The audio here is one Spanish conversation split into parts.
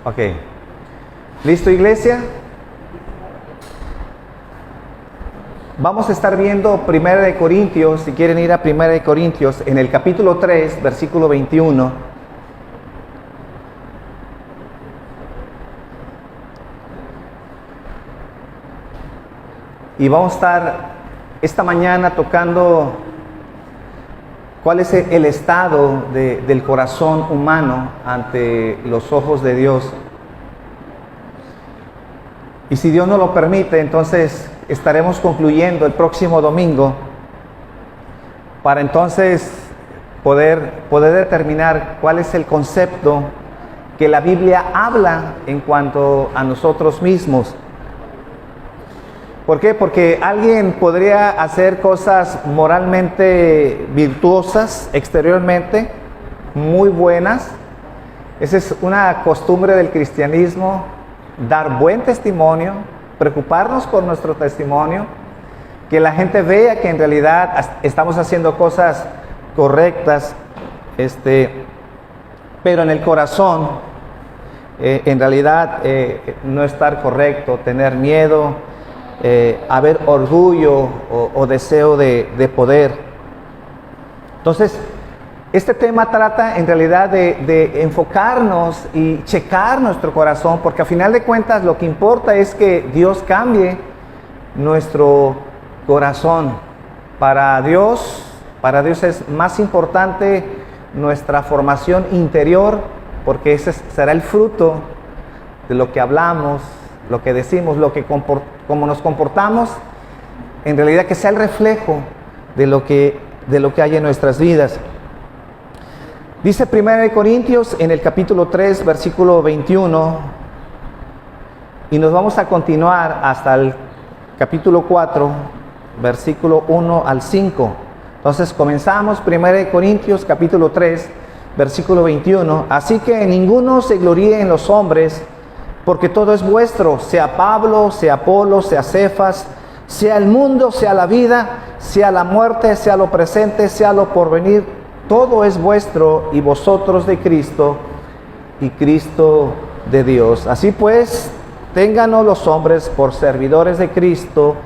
Ok. ¿Listo, iglesia? Vamos a estar viendo 1 de Corintios, si quieren ir a 1 de Corintios, en el capítulo 3, versículo 21. Y vamos a estar esta mañana tocando cuál es el estado del corazón humano ante los ojos de Dios. Y si Dios nos lo permite, entonces estaremos concluyendo el próximo domingo para entonces poder determinar cuál es el concepto que la Biblia habla en cuanto a nosotros mismos. ¿Por qué? Porque alguien podría hacer cosas moralmente virtuosas, exteriormente, muy buenas. Esa es una costumbre del cristianismo, dar buen testimonio, preocuparnos por nuestro testimonio, que la gente vea que en realidad estamos haciendo cosas correctas, pero en el corazón, en realidad, no estar correcto, tener miedo, haber orgullo o deseo de poder. Entonces, este tema trata en realidad de enfocarnos y checar nuestro corazón, porque a final de cuentas lo que importa es que Dios cambie nuestro corazón. Para Dios es más importante nuestra formación interior, porque ese será el fruto de lo que hablamos, lo que decimos, como nos comportamos, en realidad que sea el reflejo de lo que hay en nuestras vidas. Dice 1 de Corintios en el capítulo 3, versículo 21, y nos vamos a continuar hasta el capítulo 4, versículo 1 al 5. Entonces comenzamos 1 de Corintios capítulo 3, versículo 21. Así que ninguno se gloríe en los hombres, porque todo es vuestro, sea Pablo, sea Apolo, sea Cefas, sea el mundo, sea la vida, sea la muerte, sea lo presente, sea lo porvenir, todo es vuestro, y vosotros de Cristo, y Cristo de Dios. Así pues, ténganos los hombres por servidores de Cristo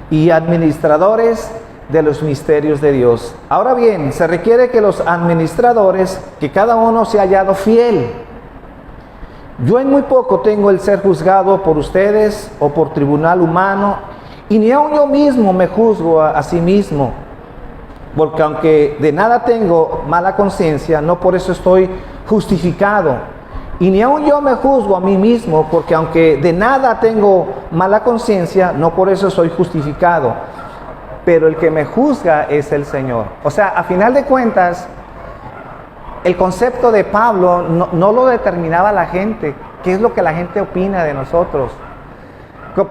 y administradores de los misterios de Dios. Ahora bien, se requiere que los administradores, que cada uno sea hallado fiel. Yo en muy poco tengo el ser juzgado por ustedes o por tribunal humano, y ni aun yo mismo me juzgo a sí mismo, porque aunque de nada tengo mala conciencia, no por eso estoy justificado. Y ni aun yo me juzgo a mí mismo, porque aunque de nada tengo mala conciencia, no por eso soy justificado. Pero el que me juzga es el Señor. O sea, a final de cuentas, el concepto de Pablo no lo determinaba la gente. ¿Qué es lo que la gente opina de nosotros?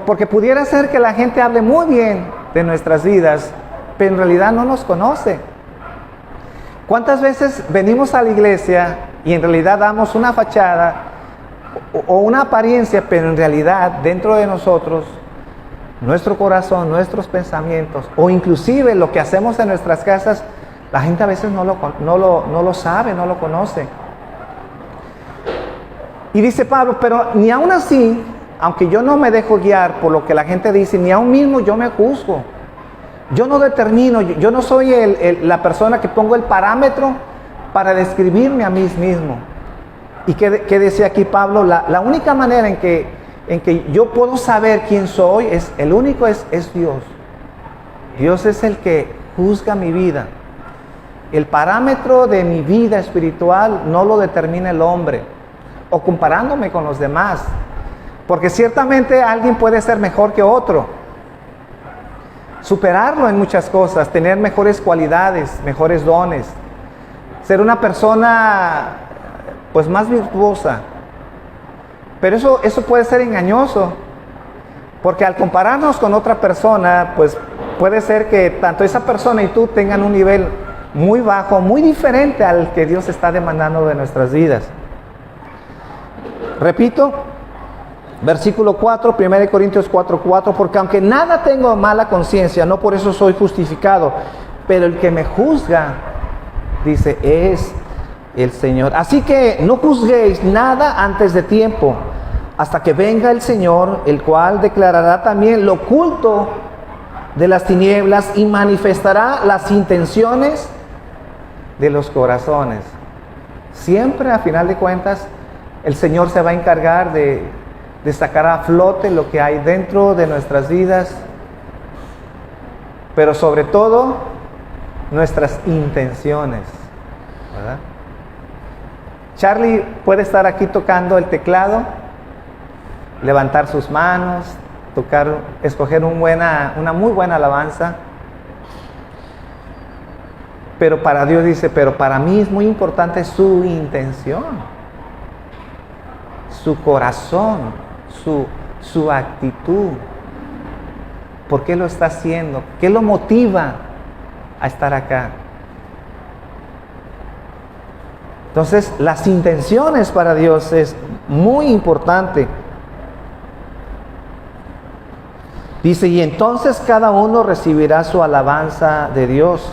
Porque pudiera ser que la gente hable muy bien de nuestras vidas, pero en realidad no nos conoce. ¿Cuántas veces venimos a la iglesia y en realidad damos una fachada o una apariencia, pero en realidad dentro de nosotros, nuestro corazón, nuestros pensamientos, o inclusive lo que hacemos en nuestras casas, la gente a veces no lo sabe, no lo conoce? Y dice Pablo, pero ni aún así, aunque yo no me dejo guiar por lo que la gente dice, ni aún mismo yo me juzgo. Yo no determino, yo no soy la persona que pongo el parámetro para describirme a mí mismo. ¿Y qué decía aquí Pablo? La única manera en que yo puedo saber quién soy, es Dios. Dios es el que juzga mi vida. El parámetro de mi vida espiritual no lo determina el hombre, o comparándome con los demás, porque ciertamente alguien puede ser mejor que otro, superarlo en muchas cosas, tener mejores cualidades, mejores dones, ser una persona pues más virtuosa. Pero eso puede ser engañoso, porque al compararnos con otra persona, pues puede ser que tanto esa persona y tú tengan un nivel muy bajo, muy diferente al que Dios está demandando de nuestras vidas. Repito, versículo 4, 1 Corintios 4:4, porque aunque nada tengo mala conciencia, no por eso soy justificado, pero el que me juzga, dice, es el Señor. Así que no juzguéis nada antes de tiempo, hasta que venga el Señor, el cual declarará también lo oculto de las tinieblas y manifestará las intenciones de los corazones. Siempre, a final de cuentas, el Señor se va a encargar de sacar a flote lo que hay dentro de nuestras vidas, pero sobre todo nuestras intenciones, ¿verdad? Charlie puede estar aquí tocando el teclado, levantar sus manos, escoger una muy buena alabanza, pero para Dios dice, pero para mí es muy importante su intención, su corazón, su actitud. ¿Por qué lo está haciendo? ¿Qué lo motiva a estar acá? Entonces, las intenciones para Dios es muy importante. Dice, y entonces cada uno recibirá su alabanza de Dios.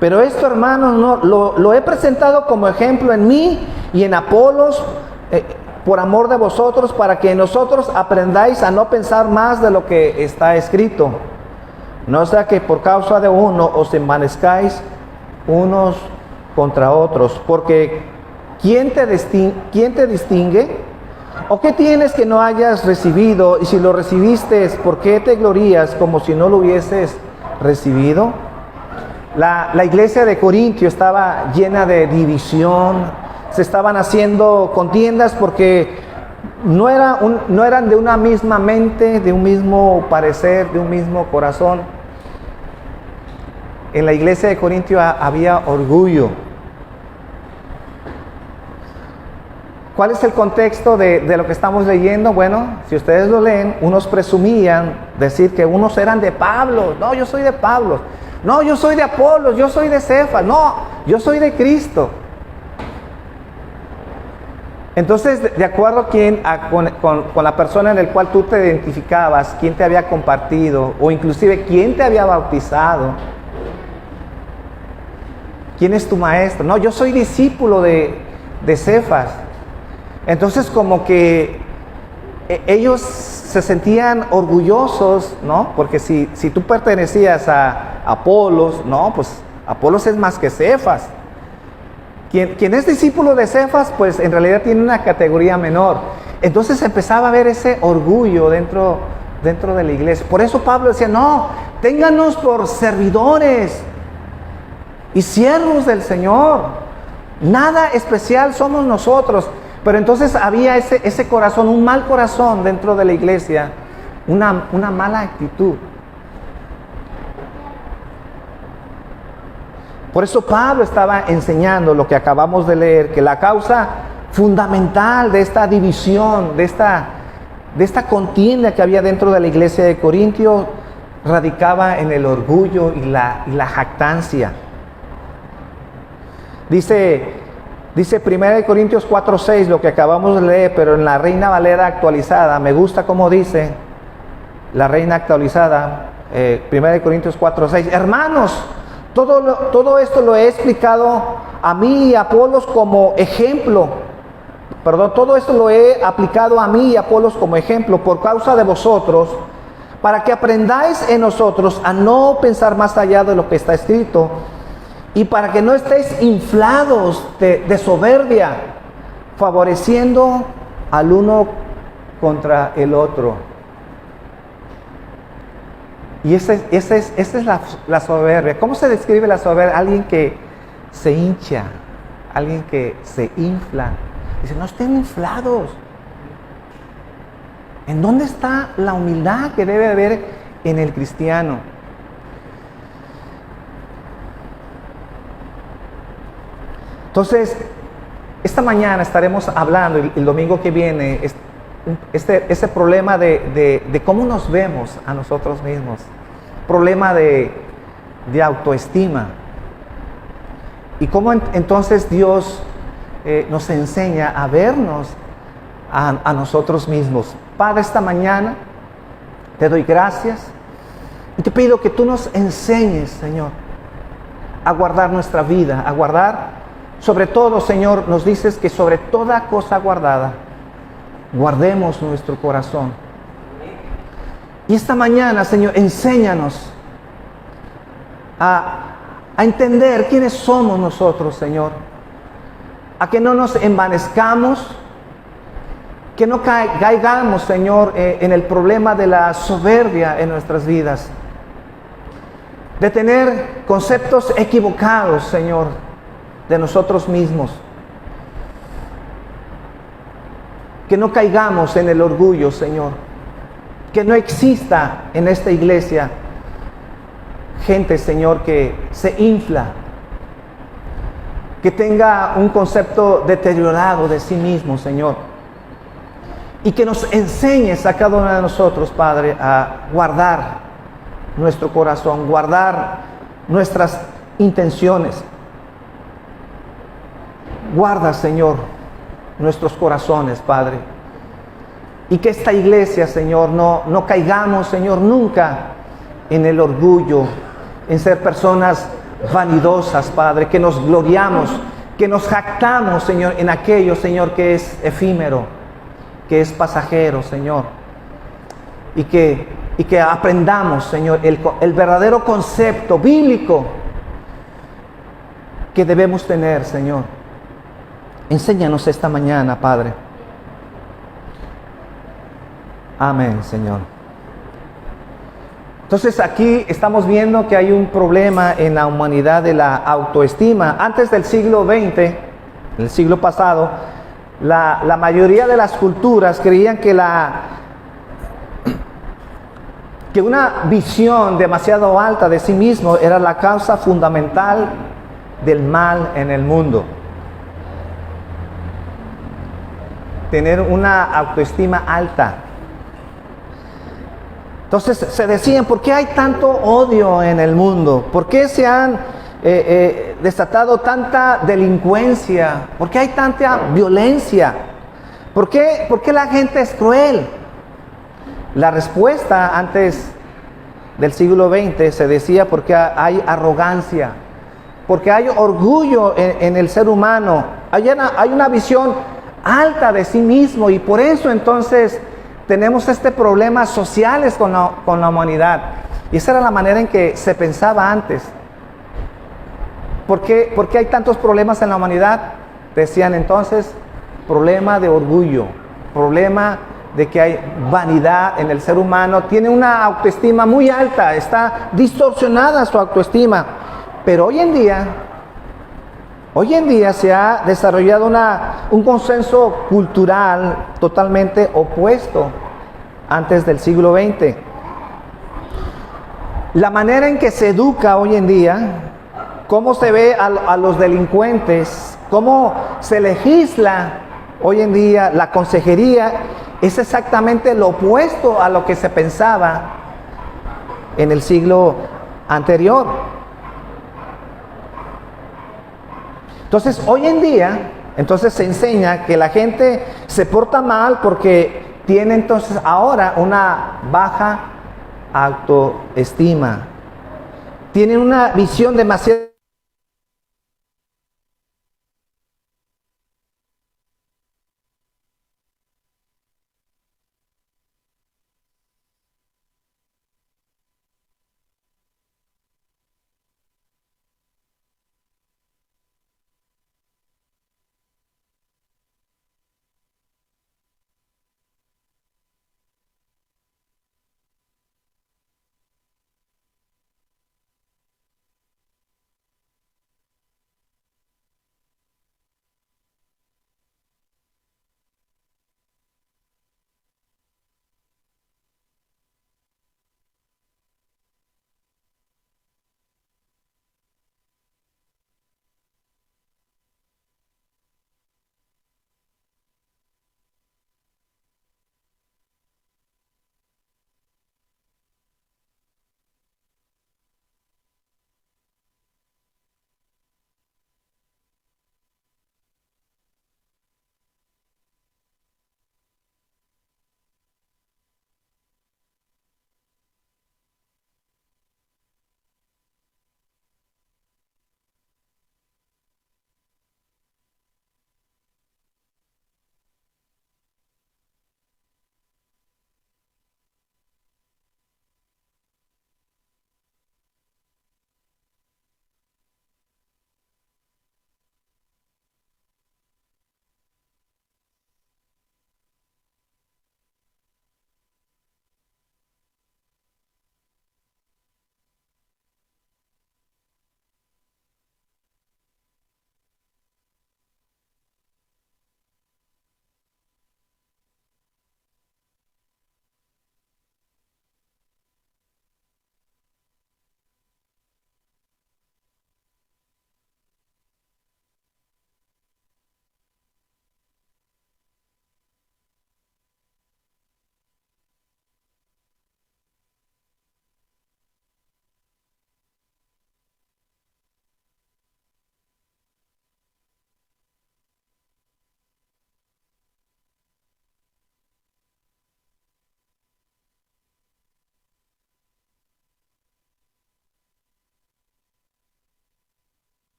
Pero esto, hermanos, no, lo he presentado como ejemplo en mí y en Apolos, por amor de vosotros, para que nosotros aprendáis a no pensar más de lo que está escrito. No sea que por causa de uno os envanezcáis unos contra otros. Porque ¿quién te distingue? ¿O qué tienes que no hayas recibido? Y si lo recibiste, ¿por qué te glorías como si no lo hubieses recibido? La iglesia de Corintio estaba llena de división. Se estaban haciendo contiendas porque no eran de una misma mente, de un mismo parecer, de un mismo corazón. En la iglesia de Corintio había orgullo. ¿Cuál es el contexto de lo que estamos leyendo? Bueno, si ustedes lo leen, unos presumían decir que unos eran de Pablo. No, yo soy de Pablo. No, yo soy de Apolos, yo soy de Cefas. No, yo soy de Cristo. Entonces, de acuerdo con la persona en la cual tú te identificabas, quién te había compartido, o inclusive quién te había bautizado, quién es tu maestro. No, yo soy discípulo de Cefas. Entonces, como que ellos se sentían orgullosos, ¿no? Porque si tú pertenecías a Apolos, no, pues Apolos es más que Cefas. Quien es discípulo de Cefas, pues en realidad tiene una categoría menor. Entonces empezaba a haber ese orgullo dentro de la iglesia. Por eso Pablo decía, no, ténganos por servidores y siervos del Señor. Nada especial somos nosotros. Pero entonces había ese corazón, un mal corazón dentro de la iglesia, una mala actitud. Por eso Pablo estaba enseñando lo que acabamos de leer, que la causa fundamental de esta división, de esta contienda que había dentro de la iglesia de Corintio, radicaba en el orgullo y la jactancia. Dice 1 Corintios 4:6, lo que acabamos de leer, pero en la Reina Valera actualizada, me gusta cómo dice la Reina actualizada, 1 Corintios 4:6, hermanos, todo esto lo he explicado a mí y a Apolos como ejemplo. Todo esto lo he aplicado a mí y a Apolos como ejemplo por causa de vosotros, para que aprendáis en nosotros a no pensar más allá de lo que está escrito, y para que no estéis inflados de soberbia, favoreciendo al uno contra el otro. Y esa es la soberbia. ¿Cómo se describe la soberbia? Alguien que se hincha, alguien que se infla. Dice, no estén inflados. ¿En dónde está la humildad que debe haber en el cristiano? Entonces, esta mañana estaremos hablando, el domingo que viene, ese problema de cómo nos vemos a nosotros mismos, problema de autoestima, y cómo entonces Dios nos enseña a vernos a nosotros mismos. Padre, esta mañana te doy gracias y te pido que tú nos enseñes, Señor, a guardar nuestra vida, a guardar Sobre todo, Señor, nos dices que sobre toda cosa guardada, guardemos nuestro corazón. Y esta mañana, Señor, enséñanos a entender quiénes somos nosotros, Señor. A que no nos envanezcamos, que no caigamos, Señor, en el problema de la soberbia en nuestras vidas. De tener conceptos equivocados, Señor, de nosotros mismos. Que no caigamos en el orgullo, Señor. Que no exista en esta iglesia gente, Señor, que se infla, que tenga un concepto deteriorado de sí mismo, Señor. Y que nos enseñes a cada uno de nosotros, Padre, a guardar nuestro corazón, guardar nuestras intenciones. Guarda, Señor, nuestros corazones, Padre. Y que esta iglesia, Señor, no caigamos, Señor, nunca en el orgullo, en ser personas vanidosas, Padre, que nos gloriamos, que nos jactamos, Señor, en aquello, Señor, que es efímero, que es pasajero, Señor. Y que aprendamos, Señor, el verdadero concepto bíblico que debemos tener, Señor. Enséñanos esta mañana, Padre. Amén, Señor. Entonces aquí estamos viendo que hay un problema en la humanidad de la autoestima. Antes del siglo XX, el siglo pasado, la mayoría de las culturas creían que una visión demasiado alta de sí mismo era la causa fundamental del mal en el mundo. Tener una autoestima alta. Entonces se decían, ¿por qué hay tanto odio en el mundo? ¿Por qué se han desatado tanta delincuencia? ¿Por qué hay tanta violencia? ¿Por qué la gente es cruel? La respuesta antes del siglo XX se decía porque hay arrogancia, porque hay orgullo en el ser humano, hay una visión alta de sí mismo y por eso entonces tenemos problemas sociales con la humanidad. Y esa era la manera en que se pensaba antes. ¿Por qué hay tantos problemas en la humanidad? Decían entonces, problema de orgullo, problema de que hay vanidad en el ser humano, tiene una autoestima muy alta, está distorsionada su autoestima. Pero hoy en día se ha desarrollado un consenso cultural totalmente opuesto antes del siglo XX. La manera en que se educa hoy en día, cómo se ve a los delincuentes, cómo se legisla hoy en día la consejería, es exactamente lo opuesto a lo que se pensaba en el siglo anterior. Entonces, hoy en día, se enseña que la gente se porta mal porque tiene entonces ahora una baja autoestima. Tienen una visión demasiado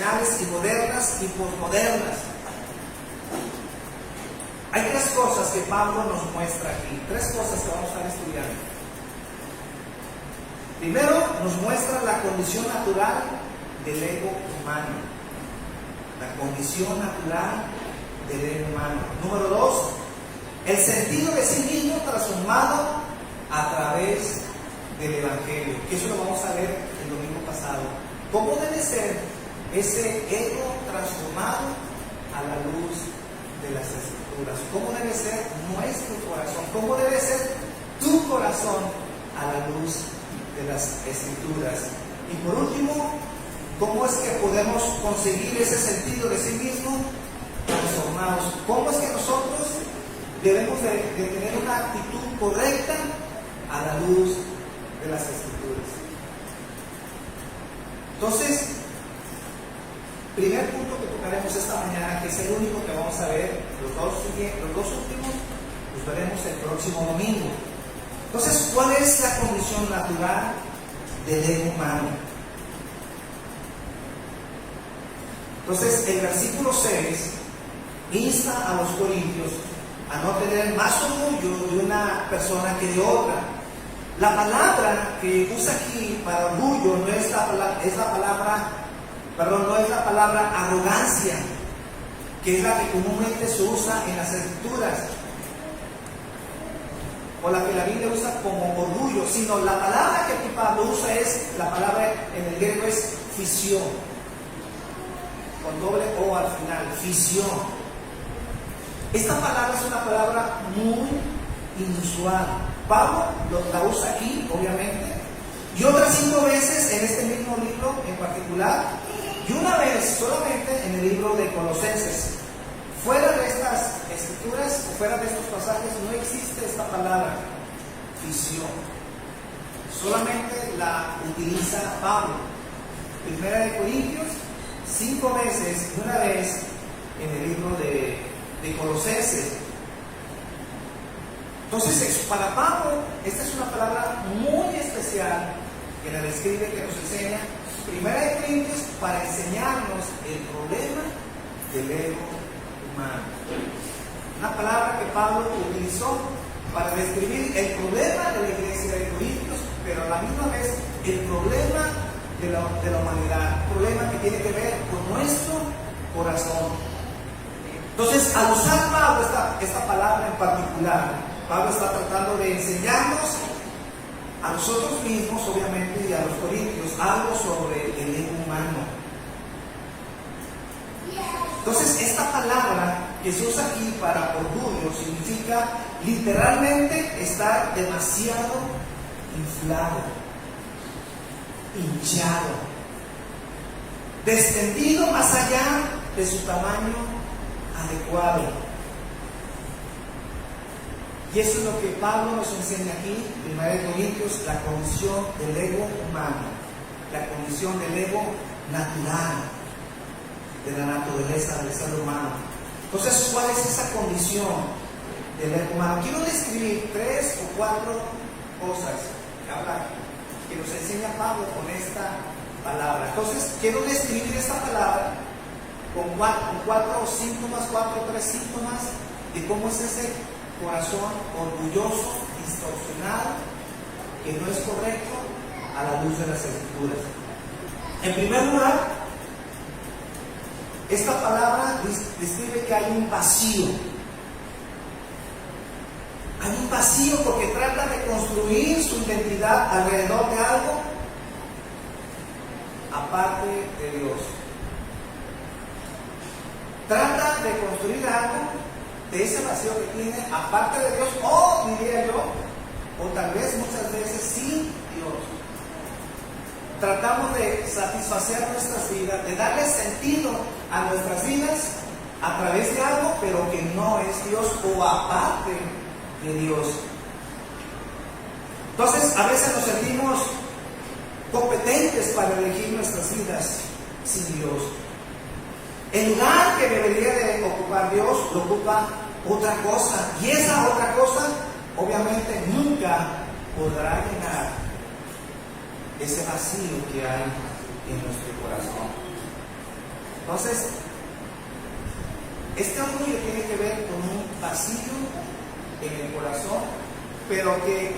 tradicionales y modernas y posmodernas. Hay tres cosas que Pablo nos muestra aquí, tres cosas que vamos a estar estudiando. Primero, nos muestra la condición natural del ego humano. La condición natural del ego humano. Número dos, el sentido de sí mismo transformado a través del Evangelio, que eso lo vamos a ver el domingo pasado. ¿Cómo debe ser ese ego transformado a la luz de las Escrituras? ¿Cómo debe ser nuestro corazón? ¿Cómo debe ser tu corazón a la luz de las Escrituras? Y por último, ¿cómo es que podemos conseguir ese sentido de sí mismo transformados? ¿Cómo es que nosotros debemos de tener una actitud correcta a la luz de las Escrituras? Entonces, primer punto que tocaremos esta mañana, que es el único que vamos a ver, los dos últimos los veremos el próximo domingo. Entonces, ¿cuál es la condición natural del ego humano? Entonces, el versículo 6 insta a los corintios a no tener más orgullo de una persona que de otra. La palabra que usa aquí para orgullo no es la palabra arrogancia, que es la que comúnmente se usa en las Escrituras, o la que la Biblia usa como orgullo, sino la palabra que aquí Pablo usa es, la palabra en el griego es fisión, con doble O al final, fisión. Esta palabra es una palabra muy inusual. Pablo la usa aquí, obviamente, y otras 5 veces en este mismo libro en particular, y una vez solamente en el libro de Colosenses. Fuera de estas escrituras, fuera de estos pasajes, no existe esta palabra, fisión. Solamente la utiliza Pablo. Primera de Corintios, 5 veces, y una vez en el libro de Colosenses. Entonces, para Pablo, esta es una palabra muy especial que la describe, que nos enseña Primera de Corintios para enseñarnos el problema del ego humano. Una palabra que Pablo utilizó para describir el problema de la iglesia de Corintios, pero a la misma vez el problema de la humanidad, un problema que tiene que ver con nuestro corazón. Entonces, al usar Pablo esta palabra en particular, Pablo está tratando de enseñarnos a nosotros mismos, obviamente, y a los corintios, algo sobre el ego humano. Entonces, esta palabra que se usa aquí para orgullo significa literalmente estar demasiado inflado, hinchado, descendido más allá de su tamaño adecuado. Y eso es lo que Pablo nos enseña aquí, en 1 Corintios, la condición del ego humano, la condición del ego natural, de la naturaleza del ser humano. Entonces, ¿cuál es esa condición del ego humano? Quiero describir 3 o 4 cosas que nos enseña Pablo con esta palabra. Entonces, quiero describir esta palabra con 4 síntomas, 4 o 3 síntomas de cómo es ese corazón orgulloso, distorsionado, que no es correcto a la luz de las Escrituras. En primer lugar, esta palabra describe que hay un vacío. Hay un vacío porque trata de construir su identidad alrededor de algo aparte de Dios. Trata de construir algo de ese vacío que tiene aparte de Dios, o diría yo, o tal vez muchas veces sin Dios. Tratamos de satisfacer nuestras vidas, de darle sentido a nuestras vidas a través de algo, pero que no es Dios o aparte de Dios. Entonces, a veces nos sentimos competentes para elegir nuestras vidas sin Dios. El lugar que debería de ocupar Dios lo ocupa otra cosa, y esa otra cosa obviamente nunca podrá llenar ese vacío que hay en nuestro corazón. Entonces, este orgullo tiene que ver con un vacío en el corazón, pero que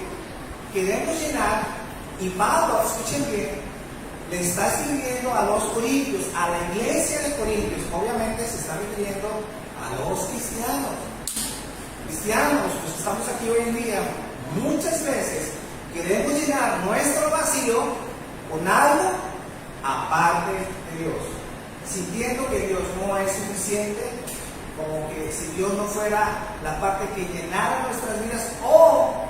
queremos llenar. Y Pablo, escuchen bien, le está escribiendo a los corintios, a la iglesia de Corintios. Obviamente se está refiriendo a los cristianos. Cristianos, pues estamos aquí hoy en día, muchas veces queremos llenar nuestro vacío con algo aparte de Dios, sintiendo que Dios no es suficiente, como que si Dios no fuera la parte que llenara nuestras vidas, o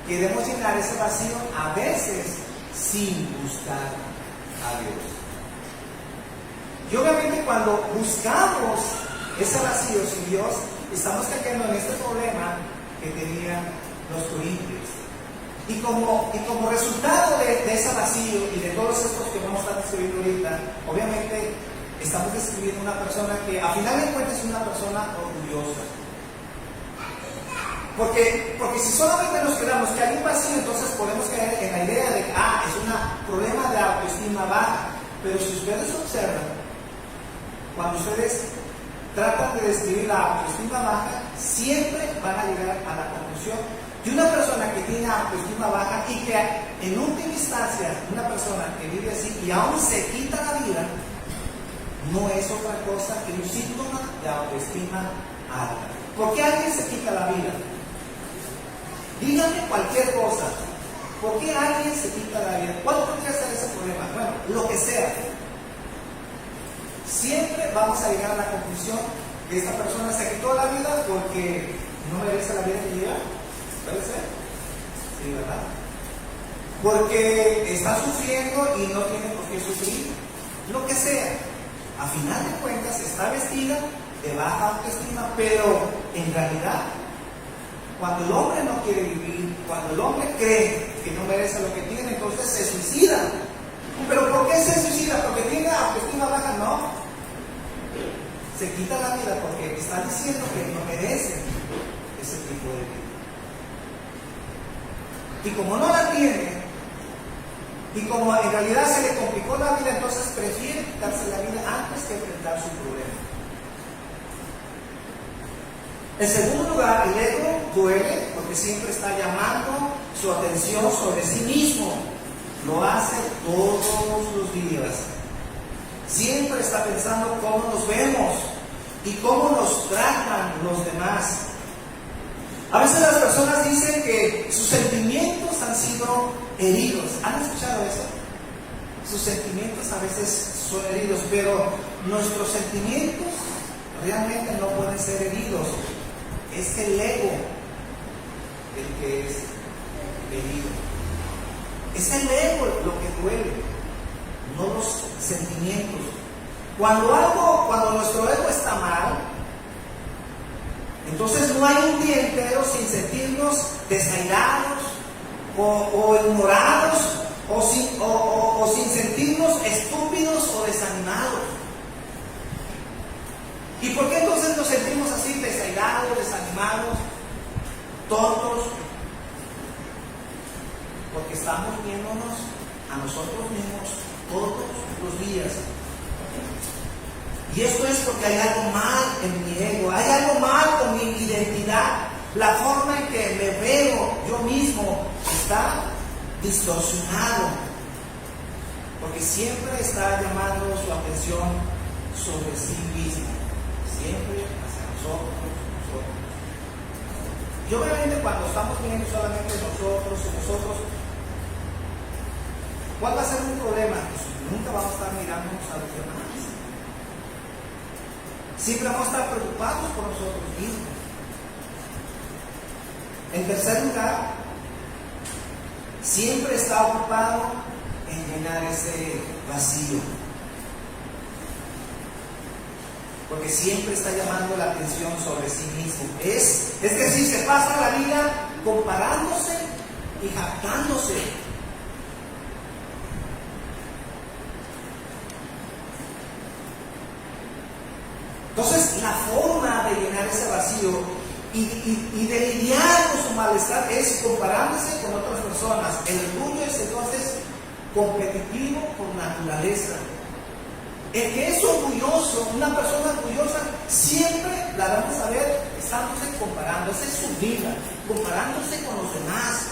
queremos llenar ese vacío a veces sin buscar a Dios. Y obviamente cuando buscamos ese vacío sin Dios, estamos cayendo en este problema que tenían los corintios. Y como resultado de ese vacío y de todos estos que vamos a estar describiendo ahorita, obviamente estamos describiendo una persona que a final de cuentas es una persona orgullosa. Porque si solamente nos quedamos que hay un vacío, entonces podemos caer en la idea de que es un problema de autoestima baja. Pero si ustedes observan, cuando ustedes tratan de describir la autoestima baja, siempre van a llegar a la conclusión de una persona que tiene autoestima baja y que en última instancia, una persona que vive así y aún se quita la vida, no es otra cosa que un síntoma de autoestima alta. ¿Por qué alguien se quita la vida? Díganme cualquier cosa. ¿Por qué alguien se quita la vida? ¿Cuál podría ser ese problema? Bueno, lo que sea. Siempre vamos a llegar a la conclusión que esta persona se quitó la vida porque no merece la vida que lleva. ¿Puede ser? Sí, ¿verdad? Porque está sufriendo y no tiene por qué sufrir. Lo que sea. A final de cuentas está vestida de baja autoestima, pero en realidad, cuando el hombre no quiere vivir, cuando el hombre cree que no merece lo que tiene, entonces se suicida. ¿Pero por qué se suicida? ¿Porque tiene autoestima baja? No. Se quita la vida porque está diciendo que no merece ese tipo de vida. Y como no la tiene, y como en realidad se le complicó la vida, entonces prefiere quitarse la vida antes que enfrentar su problema. En segundo lugar, el ego duele porque siempre está llamando su atención sobre sí mismo. Lo hace todos los días. Siempre está pensando cómo nos vemos y cómo nos tratan los demás. A veces las personas dicen que sus sentimientos han sido heridos. ¿Han escuchado eso? Sus sentimientos a veces son heridos, pero nuestros sentimientos realmente no pueden ser heridos. Es el ego el que es herido. Es el ego lo que duele, no los sentimientos. Cuando nuestro ego está mal, entonces no hay un día entero sin sentirnos desairados o ignorados o sin sentirnos estúpidos o desanimados. ¿Y por qué entonces nos sentimos así desairados, desanimados, tontos? Porque estamos viéndonos a nosotros mismos todos los días. Y esto es porque hay algo mal en mi ego, hay algo mal con mi identidad. La forma en que me veo yo mismo está distorsionado. Porque siempre está llamando su atención sobre sí mismo. Siempre hacia nosotros. Y obviamente cuando estamos viendo solamente nosotros, ¿cuál va a ser un problema? Pues nunca vamos a estar mirándonos a los demás. Siempre vamos a estar preocupados por nosotros mismos. En tercer lugar, siempre está ocupado en llenar ese vacío. Porque siempre está llamando la atención sobre sí mismo. Es decir, se pasa la vida comparándose y jactándose. Entonces, la forma de llenar ese vacío y de lidiar con su malestar es comparándose con otras personas. El orgullo es entonces competitivo por naturaleza. El que es orgulloso, una persona orgullosa, siempre la vamos a ver estándose comparando. Esa es su vida, comparándose con los demás.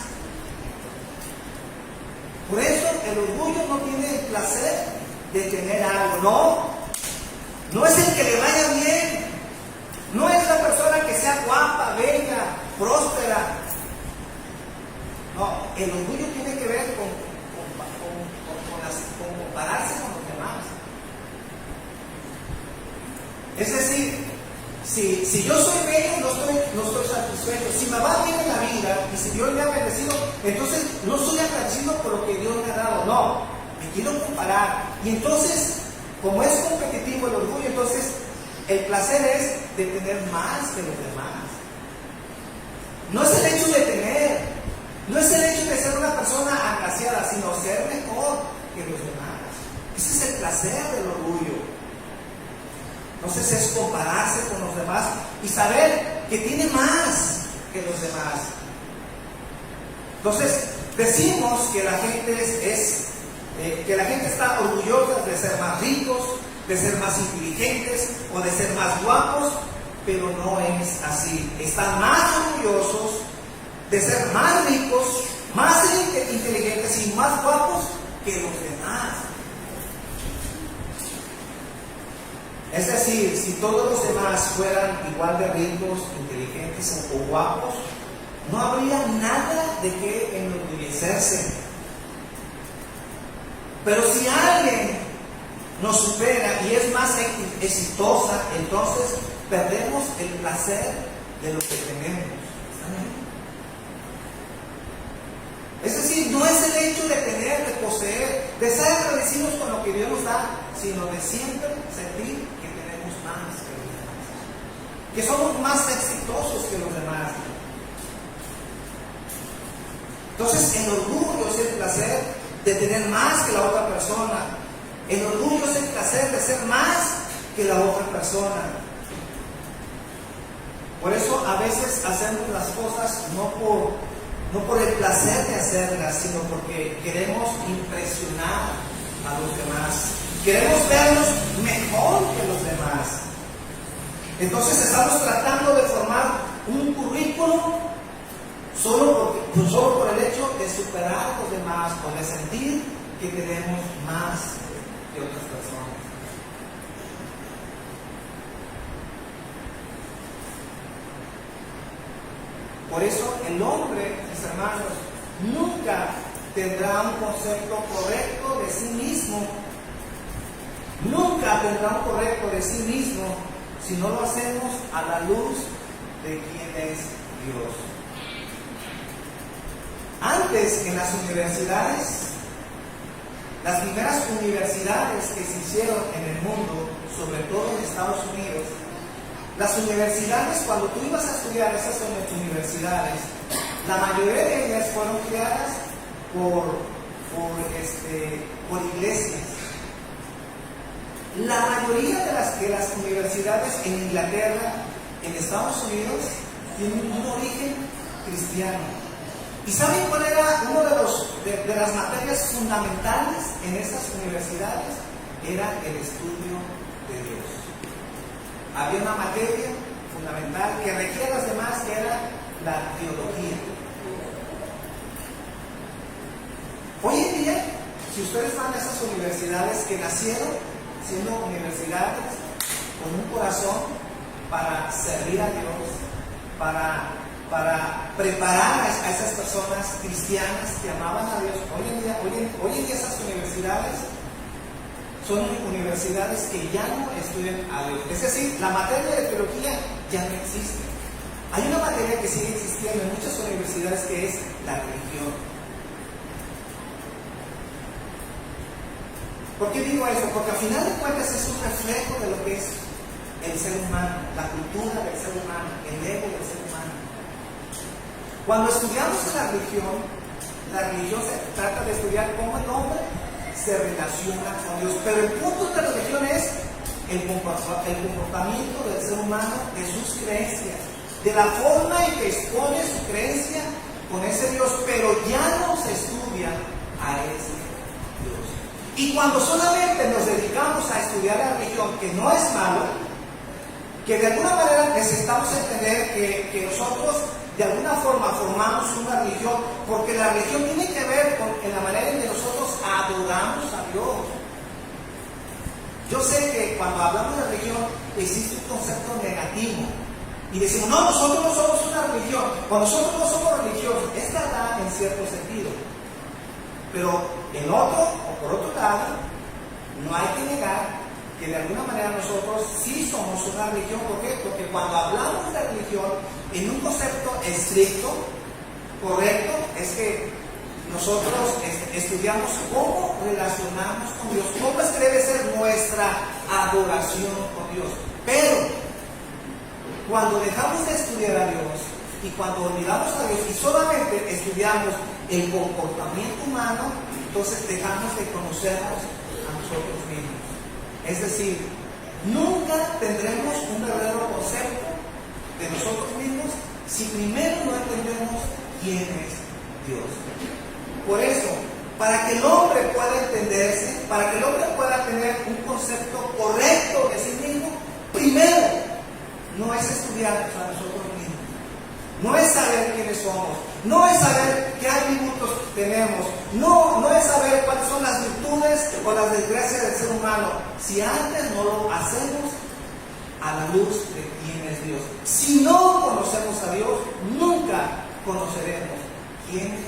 Por eso el orgullo no tiene el placer de tener algo, no es el que le vaya bien, no es la persona que sea guapa, bella, próspera. No, el orgullo tiene que ver con compararse con los demás. Es decir, si yo soy bello, no estoy satisfecho. Si me va bien en la vida y si Dios me ha bendecido, entonces no soy agradecido por lo que Dios me ha dado. No, me quiero comparar. Y entonces, como es competitivo el orgullo, entonces el placer es de tener más que los demás. No es el hecho de tener, no es el hecho de ser una persona agraciada, sino ser mejor que los demás. Ese es el placer del orgullo. Entonces es compararse con los demás y saber que tiene más que los demás. Entonces decimos que la gente que la gente está orgullosa de ser más ricos, de ser más inteligentes o de ser más guapos, pero no es así. Están más orgullosos de ser más ricos, más inteligentes y más guapos que los demás. Es decir, si todos los demás fueran igual de ricos, inteligentes o guapos, no habría nada de qué enorgullecerse. Pero si alguien nos supera y es más exitosa, entonces perdemos el placer de lo que tenemos. ¿Están ahí? Es decir, no es el hecho de tener, de poseer, de ser agradecidos con lo que Dios nos da, sino de siempre sentir que tenemos más que los demás, que somos más exitosos que los demás. Entonces el orgullo es el placer de tener más que la otra persona. El orgullo es el placer de ser más que la otra persona. Por eso a veces hacemos las cosas no por el placer de hacerlas, sino porque queremos impresionar a los demás. Queremos vernos mejor que los demás. Entonces estamos tratando de formar un currículum solo por el hecho de superar a los demás o de sentir que tenemos más que otras personas. Por eso el hombre, mis hermanos, nunca tendrá un concepto correcto de sí mismo. Nunca tendrá un correcto de sí mismo si no lo hacemos a la luz de quién es Dios. Antes, en las universidades, las primeras universidades que se hicieron en el mundo, sobre todo en Estados Unidos, las universidades, cuando tú ibas a estudiar esas universidades, la mayoría de ellas fueron creadas por iglesias. La mayoría de las universidades en Inglaterra, en Estados Unidos, tienen un origen cristiano. ¿Y saben cuál era uno de las materias fundamentales en estas universidades? Era el estudio de Dios. Había una materia fundamental que regía a las demás, que era la teología. Hoy en día, si ustedes van a esas universidades que nacieron siendo universidades con un corazón para servir a Dios, para preparar a esas personas cristianas que amaban a Dios, hoy en día esas universidades son universidades que ya no estudian a Dios. Es decir, la materia de teología ya no existe. Hay una materia que sigue existiendo en muchas universidades, que es la religión. ¿Por qué digo eso? Porque al final de cuentas es un reflejo de lo que es el ser humano, la cultura del ser humano, el ego del ser humano. Cuando estudiamos la religión se trata de estudiar cómo el hombre se relaciona con Dios. Pero el punto de la religión es el comportamiento del ser humano, de sus creencias, de la forma en que expone su creencia con ese Dios, pero ya no se estudia a ese Dios. Y cuando solamente nos dedicamos a estudiar la religión, que no es malo, que de alguna manera necesitamos entender que nosotros de alguna forma formamos una religión, porque la religión tiene que ver en la manera en que nosotros adoramos a Dios. Yo sé que cuando hablamos de religión existe un concepto negativo y decimos, no, nosotros no somos una religión, o nosotros no somos religiosos. Es verdad en cierto sentido, pero en otro, o por otro lado, no hay que negar que de alguna manera nosotros sí somos una religión. ¿Por qué? Porque cuando hablamos de religión en un concepto estricto, correcto, es que nosotros estudiamos cómo relacionamos con Dios, cómo es que debe ser nuestra adoración con Dios. Pero cuando dejamos de estudiar a Dios y cuando olvidamos a Dios y solamente estudiamos el comportamiento humano, entonces dejamos de conocernos a nosotros mismos. Es decir, nunca tendremos un verdadero concepto de nosotros mismos si primero no entendemos quién es Dios. Por eso, para que el hombre pueda entenderse, para que el hombre pueda tener un concepto correcto de sí mismo, primero no es estudiarnos a nosotros mismos, no es saber quiénes somos, no es saber qué atributos tenemos, no es saber cuáles son las virtudes o las desgracias del ser humano, si antes no lo hacemos a la luz de quién es Dios. Si no conocemos a Dios, nunca conoceremos quiénes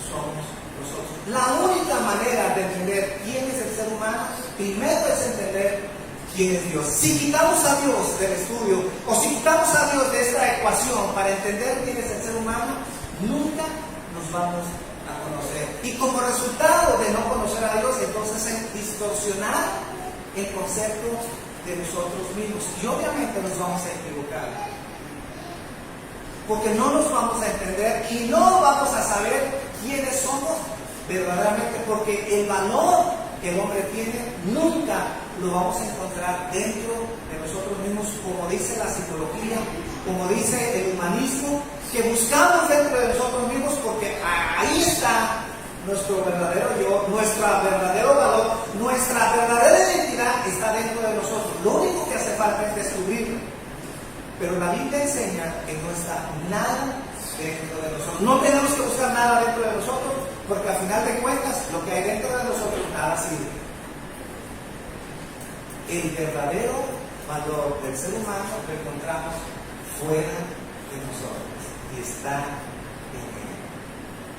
somos nosotros. La única manera de entender quién es el ser humano, primero es entender quién es Dios. Si quitamos a Dios del estudio, o si quitamos a Dios de esta ecuación para entender quién es el ser humano, nunca nos vamos a conocer. Y como resultado de no conocer a Dios, entonces es distorsionar el concepto de nosotros mismos. Y obviamente nos vamos a equivocar, porque no nos vamos a entender y no vamos a saber quiénes somos verdaderamente, porque el valor que el hombre tiene nunca lo vamos a encontrar dentro de nosotros mismos, como dice la psicología, como dice el humanismo, que buscamos dentro de nosotros mismos, porque ahí está nuestro verdadero yo, nuestro verdadero valor, nuestra verdadera identidad está dentro de nosotros. Lo único que hace falta es descubrirlo. Pero la Biblia enseña que no está nada dentro de nosotros. No tenemos que buscar nada dentro de nosotros, porque al final de cuentas lo que hay dentro de nosotros nada sirve. El verdadero valor del ser humano lo encontramos fuera de nosotros y está en Él.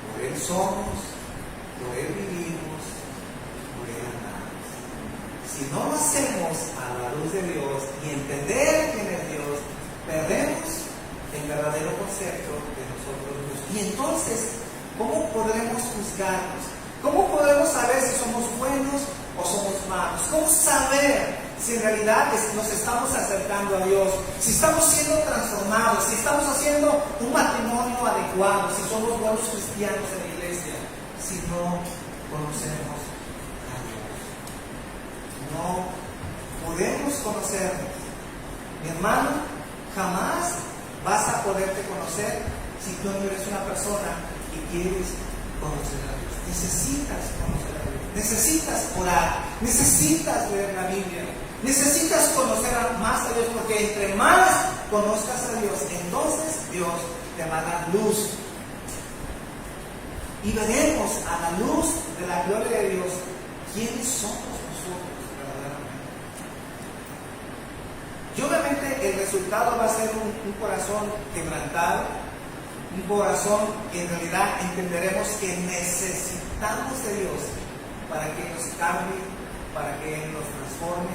Por Él somos, por Él vivimos, por Él amamos. Si no lo hacemos a la luz de Dios y entender quién es Dios, perdemos el verdadero concepto de nosotros mismos. Y entonces, ¿cómo podremos juzgarnos? ¿Cómo podremos saber si somos buenos o somos malos? ¿Cómo saber si en realidad nos estamos acercando a Dios? Si estamos siendo transformados, si estamos haciendo un matrimonio adecuado, si somos buenos cristianos en la iglesia, si no conocemos a Dios. No podemos conocernos. Mi hermano, jamás vas a poderte conocer si tú no eres una persona que quieres conocer a Dios. Necesitas conocer a Dios, necesitas orar, necesitas leer la Biblia, necesitas conocer más a Dios, porque entre más conozcas a Dios, entonces Dios te va a dar luz. Y veremos a la luz de la gloria de Dios quiénes somos nosotros verdaderamente. Y obviamente el resultado va a ser un corazón quebrantado, un corazón que en realidad entenderemos que necesitamos de Dios para que nos cambie, para que Él nos transforme.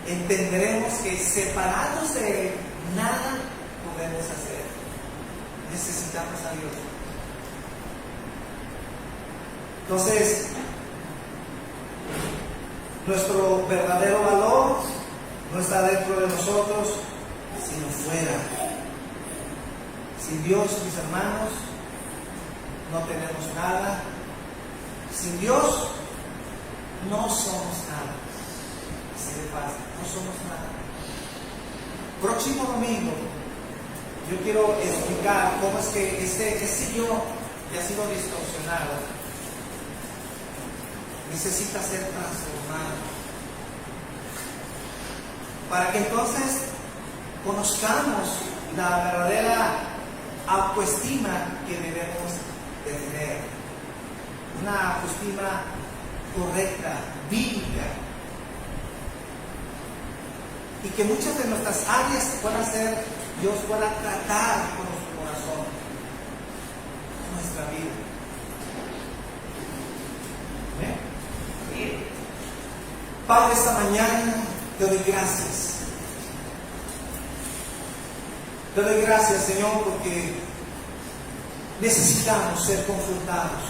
Entenderemos que separados de Él nada podemos hacer. Necesitamos a Dios. Entonces, nuestro verdadero valor no está dentro de nosotros, sino fuera. Sin Dios, mis hermanos, no tenemos nada. Sin Dios, no somos nada. Así de fácil, no somos nada. Próximo domingo, yo quiero explicar cómo es que este yo que ha sido distorsionado, necesita ser transformado, para que entonces conozcamos la verdadera autoestima que debemos de tener, una autoestima correcta, bíblica, y que muchas de nuestras áreas puedan ser, Dios pueda tratar con nuestro corazón, nuestra vida. ¿Eh? Padre, esta mañana te doy gracias. Te doy gracias, Señor, porque necesitamos ser confrontados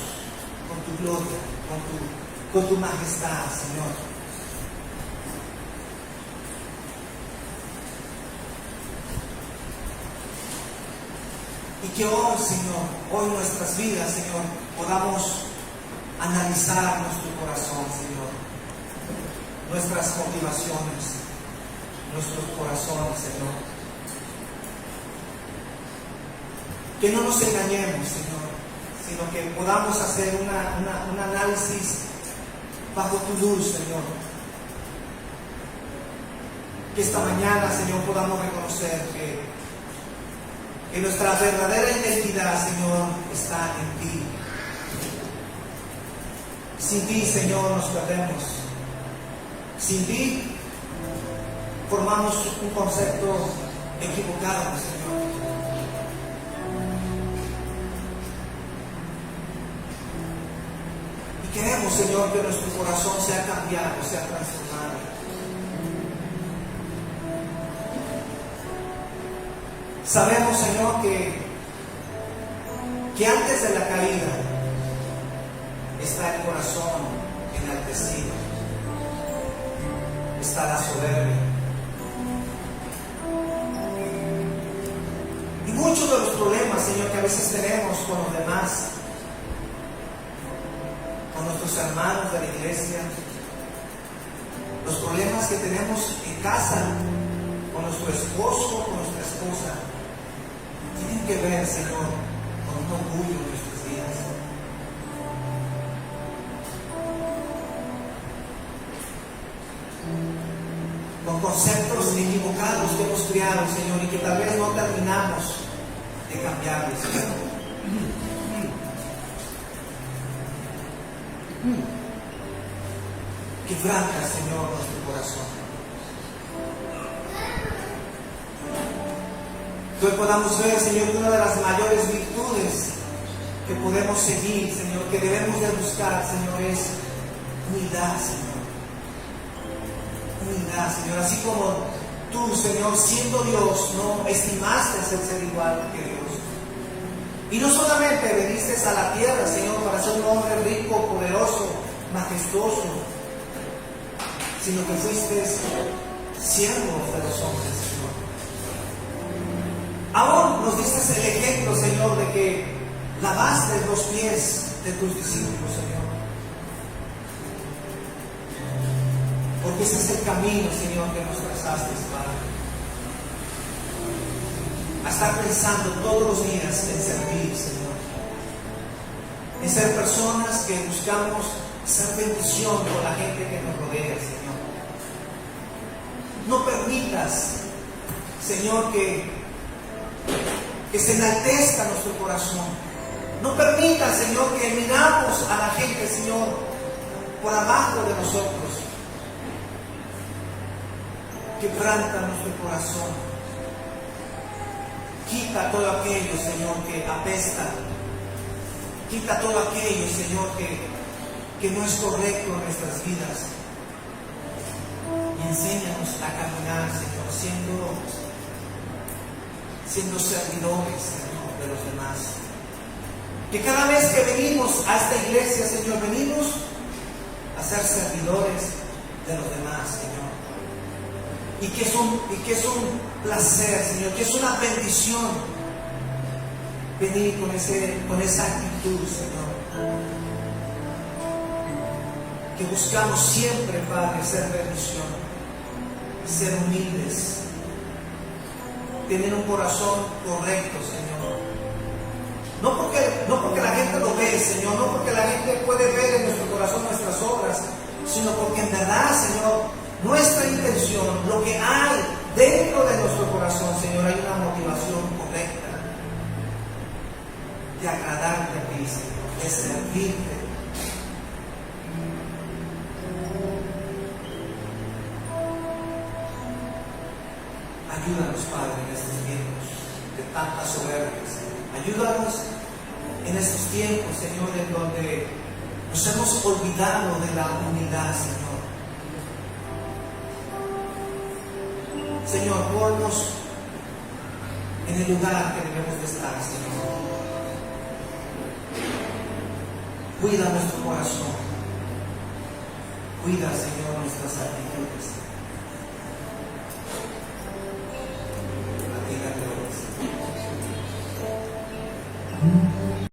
con tu gloria, con tu majestad, Señor. Y que hoy, Señor, hoy nuestras vidas, Señor, podamos analizar nuestro corazón, Señor. Nuestras motivaciones, nuestros corazones, Señor. Que no nos engañemos, Señor, sino que podamos hacer un análisis bajo tu luz, Señor. Que esta mañana, Señor, podamos reconocer que nuestra verdadera identidad, Señor, está en ti. Sin ti, Señor, nos perdemos. Sin ti formamos un concepto equivocado, Señor. Y queremos, Señor, que nuestro corazón sea cambiado, sea transformado. Sabemos, Señor, que antes de la caída está el corazón enaltecido, está la soberbia. Y muchos de los problemas, Señor, que a veces tenemos con los demás, con nuestros hermanos de la iglesia, los problemas que tenemos en casa, con nuestro esposo, con nuestra esposa, tienen que ver, Señor, con un orgullo en nuestras vidas. Con conceptos equivocados que hemos creado, Señor, y que tal vez no terminamos de cambiarlos, Señor. Quebranta, Señor, nuestro corazón. Que hoy podamos ver, Señor, que una de las mayores virtudes que podemos seguir, Señor, que debemos de buscar, Señor, es humildad, Señor. Humildad, Señor. Así como tú, Señor, siendo Dios, no estimaste el ser igual que Dios. Y no solamente viniste a la tierra, Señor, para ser un hombre rico, poderoso, majestuoso, sino que fuiste siervo de los hombres, Señor. Aún nos diste el ejemplo, Señor, de que lavaste los pies de tus discípulos, Señor. Porque ese es el camino, Señor, que nos trazaste, Padre. A estar pensando todos los días en servir, Señor. En ser personas que buscamos ser bendición con la gente que nos rodea, Señor. No permitas, Señor, que se enaltezca nuestro corazón. No permita, Señor, que miramos a la gente, Señor, por abajo de nosotros. Quebranta nuestro corazón. Quita todo aquello, Señor, que apesta. Quita todo aquello, Señor, que no es correcto en nuestras vidas. Y enséñanos a caminar, Señor, siendo servidores, Señor, de los demás. Que cada vez que venimos a esta iglesia, Señor, venimos a ser servidores de los demás, Señor. Y que es un placer, Señor, que es una bendición venir con esa actitud, Señor. Que buscamos siempre, Padre, ser bendición, ser humildes, tener un corazón correcto, Señor. No porque la gente lo ve, Señor, no porque la gente puede ver en nuestro corazón nuestras obras, sino porque en verdad, Señor, nuestra intención, lo que hay dentro de nuestro corazón, Señor, hay una motivación correcta de agradarte a ti, Señor, de servirte. Ayúdanos, Padre, en estos tiempos de tantas soberbias. Ayúdanos en estos tiempos, Señor, en donde nos hemos olvidado de la humildad, Señor. Señor, ponnos en el lugar que debemos de estar, Señor. Cuida nuestro corazón. Cuida, Señor, nuestras actitudes.